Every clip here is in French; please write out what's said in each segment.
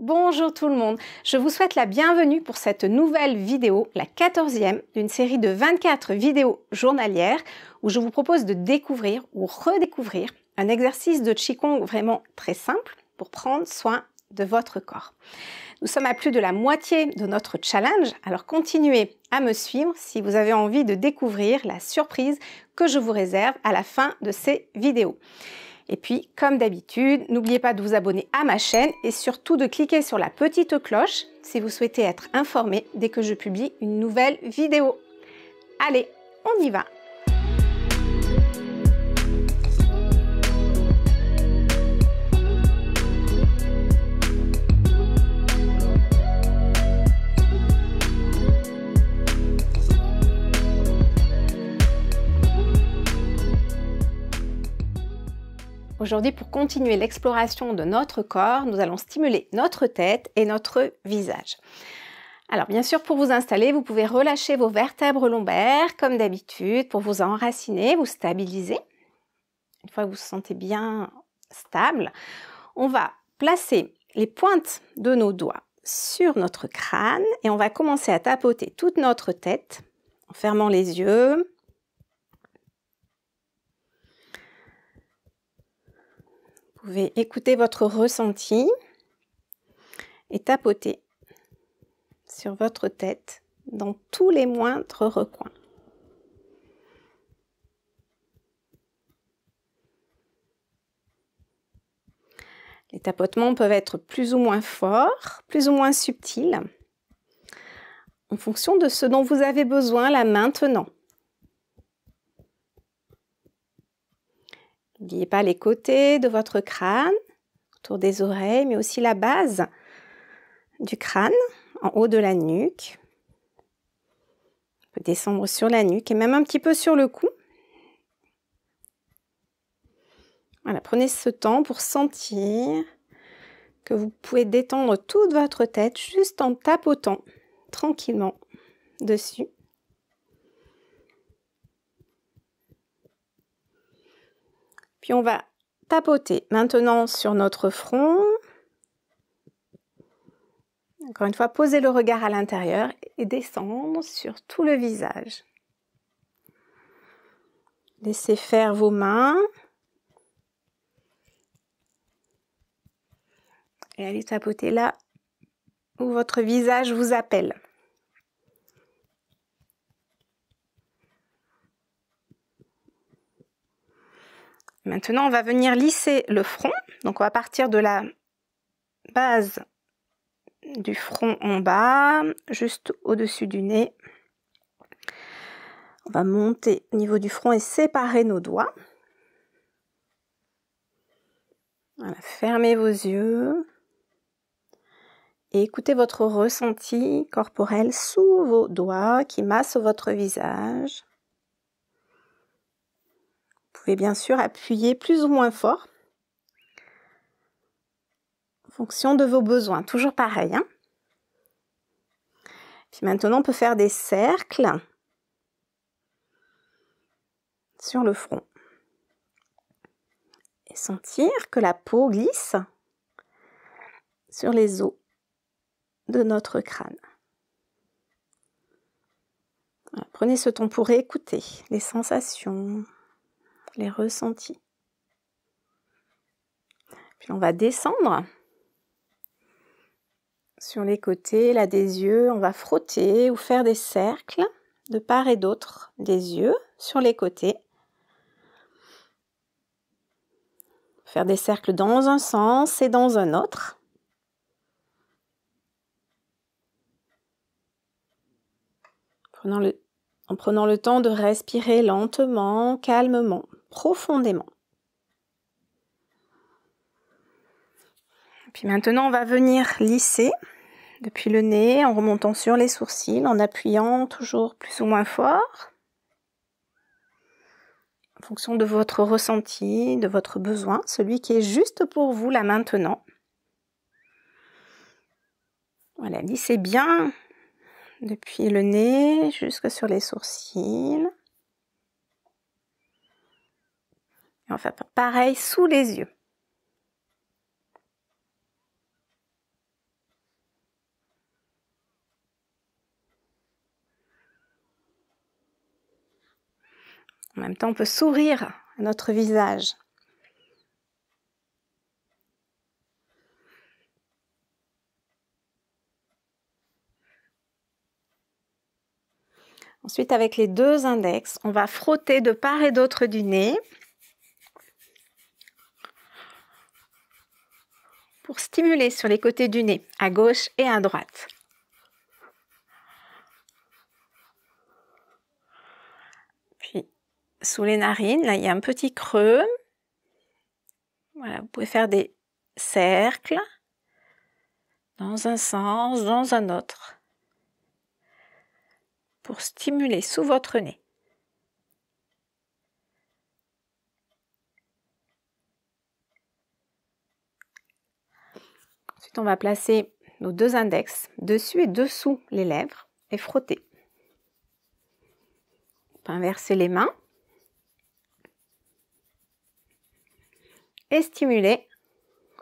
Bonjour tout le monde, je vous souhaite la bienvenue pour cette nouvelle vidéo, la 14e d'une série de 24 vidéos journalières où je vous propose de découvrir ou redécouvrir un exercice de Qigong vraiment très simple pour prendre soin de votre corps. Nous sommes à plus de la moitié de notre challenge, alors continuez à me suivre si vous avez envie de découvrir la surprise que je vous réserve à la fin de ces vidéos. Et puis, comme d'habitude, n'oubliez pas de vous abonner à ma chaîne et surtout de cliquer sur la petite cloche si vous souhaitez être informé dès que je publie une nouvelle vidéo. Allez, on y va! Aujourd'hui, pour continuer l'exploration de notre corps, nous allons stimuler notre tête et notre visage. Alors bien sûr, pour vous installer, vous pouvez relâcher vos vertèbres lombaires comme d'habitude pour vous enraciner, vous stabiliser. Une fois que vous vous sentez bien stable, on va placer les pointes de nos doigts sur notre crâne et on va commencer à tapoter toute notre tête en fermant les yeux. Vous pouvez écouter votre ressenti et tapoter sur votre tête dans tous les moindres recoins. Les tapotements peuvent être plus ou moins forts, plus ou moins subtils, en fonction de ce dont vous avez besoin là maintenant. N'oubliez pas les côtés de votre crâne, autour des oreilles, mais aussi la base du crâne, en haut de la nuque. On peut descendre sur la nuque et même un petit peu sur le cou. Voilà, prenez ce temps pour sentir que vous pouvez détendre toute votre tête juste en tapotant tranquillement dessus. Puis on va tapoter maintenant sur notre front. Encore une fois, posez le regard à l'intérieur et descendre sur tout le visage. Laissez faire vos mains. Et allez tapoter là où votre visage vous appelle. Maintenant, on va venir lisser le front. Donc, on va partir de la base du front en bas, juste au-dessus du nez. On va monter au niveau du front et séparer nos doigts. Voilà, fermez vos yeux. Et écoutez votre ressenti corporel sous vos doigts qui massent votre visage. Vous pouvez bien sûr appuyer plus ou moins fort en fonction de vos besoins. Toujours pareil. Hein? Puis maintenant, on peut faire des cercles sur le front. Et sentir que la peau glisse sur les os de notre crâne. Voilà, prenez ce temps pour écouter les sensations, les ressentis. Puis on va descendre sur les côtés, là des yeux. On va frotter ou faire des cercles de part et d'autre des yeux sur les côtés. Faire des cercles dans un sens et dans un autre. En prenant le temps de respirer lentement, calmement, profondément. Puis maintenant, on va venir lisser depuis le nez, en remontant sur les sourcils, en appuyant toujours plus ou moins fort. En fonction de votre ressenti, de votre besoin, celui qui est juste pour vous là maintenant. Voilà, lissez bien depuis le nez jusque sur les sourcils. Et on va faire pareil sous les yeux. En même temps, on peut sourire à notre visage. Ensuite, avec les deux index, on va frotter de part et d'autre du nez pour stimuler sur les côtés du nez, à gauche et à droite. Puis, sous les narines, là, il y a un petit creux. Voilà, vous pouvez faire des cercles dans un sens, dans un autre, pour stimuler sous votre nez. Ensuite, on va placer nos deux index dessus et dessous les lèvres et frotter. On peut inverser les mains et stimuler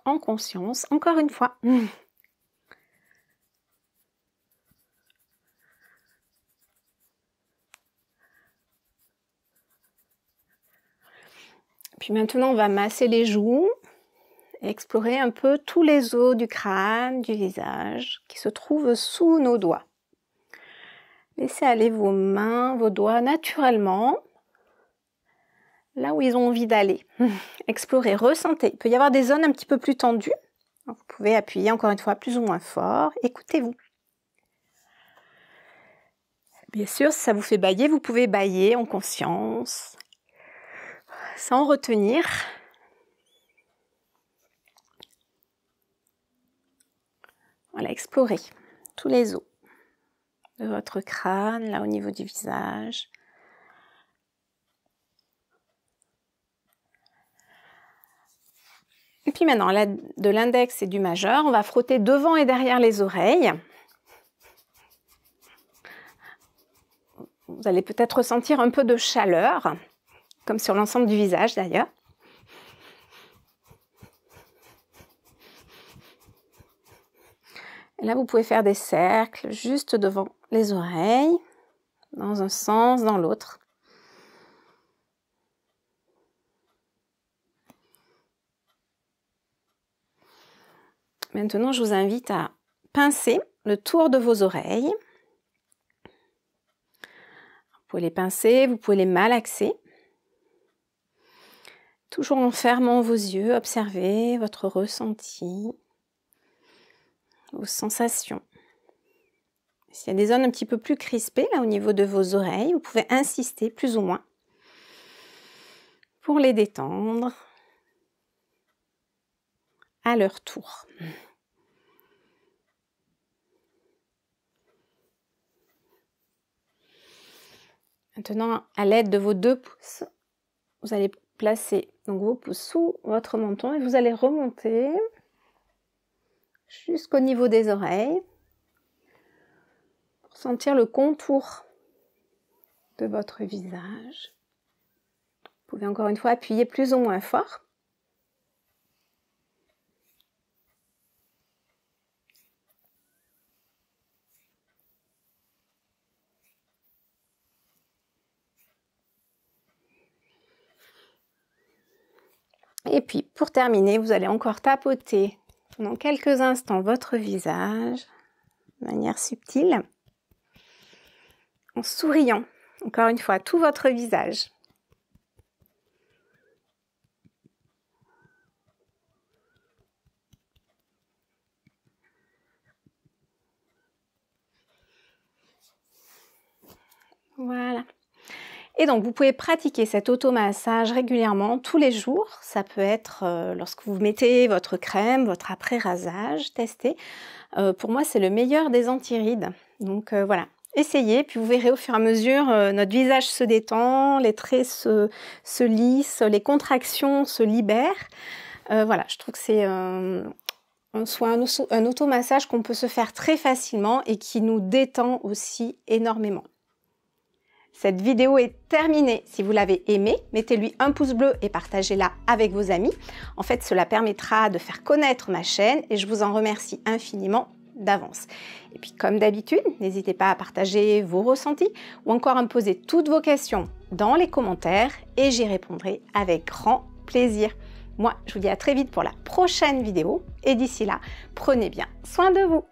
en conscience, encore une fois. Puis maintenant, on va masser les joues et explorer un peu tous les os du crâne, du visage, qui se trouvent sous nos doigts. Laissez aller vos mains, vos doigts naturellement, là où ils ont envie d'aller. Explorez, ressentez. Il peut y avoir des zones un petit peu plus tendues. Vous pouvez appuyer encore une fois plus ou moins fort. Écoutez-vous. Bien sûr, si ça vous fait bâiller, vous pouvez bâiller en conscience, sans retenir. Voilà, explorez tous les os de votre crâne, là au niveau du visage. Et puis maintenant, de l'index et du majeur, on va frotter devant et derrière les oreilles. Vous allez peut-être ressentir un peu de chaleur, comme sur l'ensemble du visage d'ailleurs. Et là, vous pouvez faire des cercles juste devant les oreilles, dans un sens, dans l'autre. Maintenant, je vous invite à pincer le tour de vos oreilles. Vous pouvez les pincer, vous pouvez les malaxer. Toujours en fermant vos yeux, observez votre ressenti, vos sensations. S'il y a des zones un petit peu plus crispées là au niveau de vos oreilles, vous pouvez insister plus ou moins pour les détendre à leur tour. Maintenant, à l'aide de vos deux pouces, vous allez placer donc vos pouces sous votre menton et vous allez remonter jusqu'au niveau des oreilles pour sentir le contour de votre visage. Vous pouvez encore une fois appuyer plus ou moins fort. Et puis, pour terminer, vous allez encore tapoter pendant quelques instants votre visage de manière subtile, en souriant, encore une fois, tout votre visage. Voilà. Et donc, vous pouvez pratiquer cet automassage régulièrement, tous les jours. Ça peut être lorsque vous mettez votre crème, votre après-rasage, testez. Pour moi, c'est le meilleur des antirides. Donc voilà, essayez, puis vous verrez au fur et à mesure, notre visage se détend, les traits se lissent, les contractions se libèrent. Voilà, je trouve que c'est un automassage qu'on peut se faire très facilement et qui nous détend aussi énormément. Cette vidéo est terminée. Si vous l'avez aimée, mettez-lui un pouce bleu et partagez-la avec vos amis. En fait, cela permettra de faire connaître ma chaîne et je vous en remercie infiniment. d'avance. Et puis comme d'habitude, n'hésitez pas à partager vos ressentis ou encore à me poser toutes vos questions dans les commentaires et j'y répondrai avec grand plaisir. Moi, je vous dis à très vite pour la prochaine vidéo et d'ici là, prenez bien soin de vous.